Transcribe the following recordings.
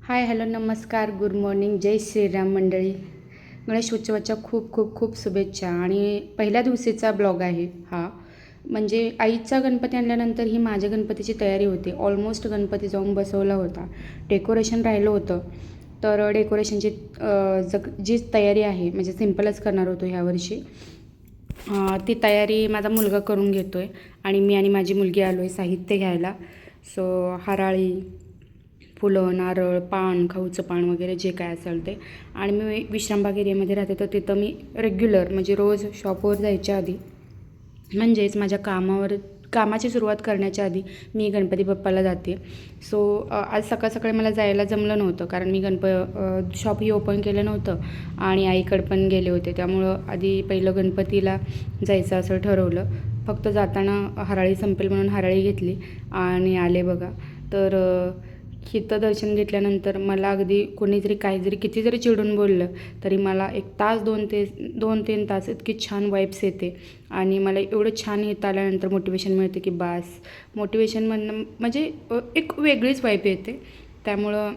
Hi hello नमस्कार good morning जय श्रीराम मंडळी. गणेशोत्सवाच्या खूप खूप खूप शुभेच्छा. आणि पहिल्या दिवशीचा ब्लॉग आहे हा. म्हणजे आईचा गणपती आणल्यानंतर ही माझ्या गणपतीची तयारी होती. ऑलमोस्ट गणपती जाऊन बसवला होता, डेकोरेशन राहिलं होतं. तर डेकोरेशनची जी तयारी आहे म्हणजे सिम्पलच करणार होतो ह्यावर्षी. ती तयारी माझा मुलगा करून घेतो आहे आणि मी आणि माझी मुलगी आलो आहे साहित्य घ्यायला. सो हराळी, फुलं, नारळ, पान, खाऊचं पान वगैरे जे काय असेल ते. आणि मी विश्रामबाग एरियामध्ये राहते, तर तिथं मी रेग्युलर म्हणजे रोज शॉपवर जायच्या आधी म्हणजेच माझ्या कामाची सुरुवात करण्याच्या आधी मी गणपती बाप्पाला जाते. सो आज सकाळ सकाळी मला जायला जमलं नव्हतं, कारण मी शॉपही ओपन केलं नव्हतं आणि आईकडे पण गेले होते. त्यामुळं आधी पहिलं गणपतीला जायचं असं ठरवलं. फक्त जाताना हराळी संपेल म्हणून हराळी घेतली आणि आले बघा. तर इथं दर्शन घेतल्यानंतर मला अगदी कोणीतरी किती जरी चिडून बोललं तरी मला 1 तास 2-3 तास इतकी छान वाईब्स येते. आणि मला एवढं छान इथं आल्यानंतर मोटिवेशन मिळते की बास. मोटिवेशन म्हणणं म्हणजे एक वेगळीच वाईब येते. त्यामुळं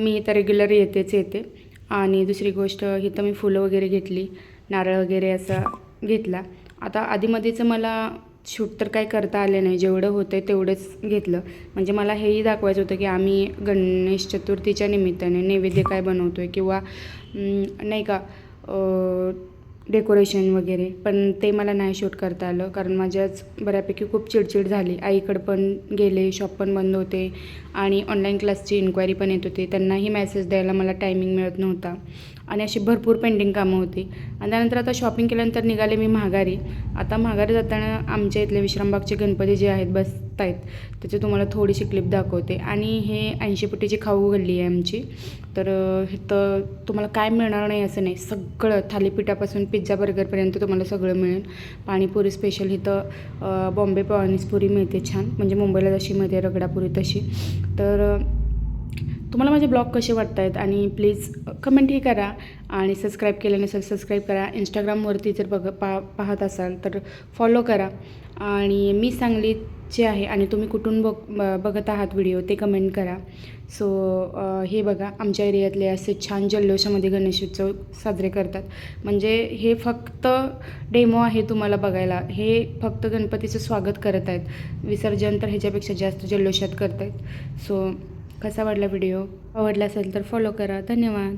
मी इथं रेग्युलर येते. आणि दुसरी गोष्ट, इथं मी फुलं वगैरे घेतली, नारळ वगैरे असा घेतला. आता आधीमध्येचं मला शूट तर काय करता आले नाही, जेवढं होतं तेवढंच घेतलं. म्हणजे मला हेही दाखवायचं होतं की आम्ही गणेश चतुर्थीच्या निमित्ताने नैवेद्य काय बनवतो आहे किंवा नाही का डेकोरेशन वगैरे. पण ते मला नाही शूट करता आलं, कारण माझ्याच बऱ्यापैकी खूप चिडचिड झाली. आईकडं पण गेले, शॉप पण बंद होते आणि ऑनलाईन क्लासची इन्क्वायरी पण येत होती. त्यांनाही मेसेज द्यायला मला टायमिंग मिळत नव्हता आणि अशी भरपूर पेंडिंग कामं होती. आणि त्यानंतर आता शॉपिंग केल्यानंतर निघाले मी माघारी. आता माघारी जाताना आमच्या इथले विश्रामबागचे गणपती जे आहेत बसत आहेत, त्याची तुम्हाला थोडीशी क्लिप दाखवते. आणि हे 80 फुटीची खाऊ गल्ली आहे आमची. तर इथं तुम्हाला काय मिळणार नाही असं नाही, सगळं थालीपीठापासून पिझ्झा बर्गरपर्यंत तुम्हाला सगळं मिळेल. पाणीपुरी स्पेशल इथं बॉम्बे पाणीपुरी मिळते छान, म्हणजे मुंबईला जशी मिळते रगडापुरी तशी. तर तुम्हाला माझे ब्लॉग कसे वाटत आहेत आणि प्लीज कमेंटही करा. आणि सबस्क्राईब केलं नसेल सबस्क्राईब करा. इंस्टाग्रामवरती जर पाहत असाल तर फॉलो करा. आणि मी सांगलीचे आहे आणि तुम्ही कुठून बघत आहात व्हिडिओ ते कमेंट करा. सो हे बघा, आमच्या एरियातले असे छान जल्लोषामध्ये गणेशोत्सव साजरे करतात. म्हणजे हे फक्त डेमो आहे तुम्हाला बघायला, हे फक्त गणपतीचं स्वागत करत आहेत. विसर्जन तर ह्याच्यापेक्षा जास्त जल्लोषात करत आहेत. सो कसा वाटला व्हिडिओ? आवडला असेल तर फॉलो करा. धन्यवाद.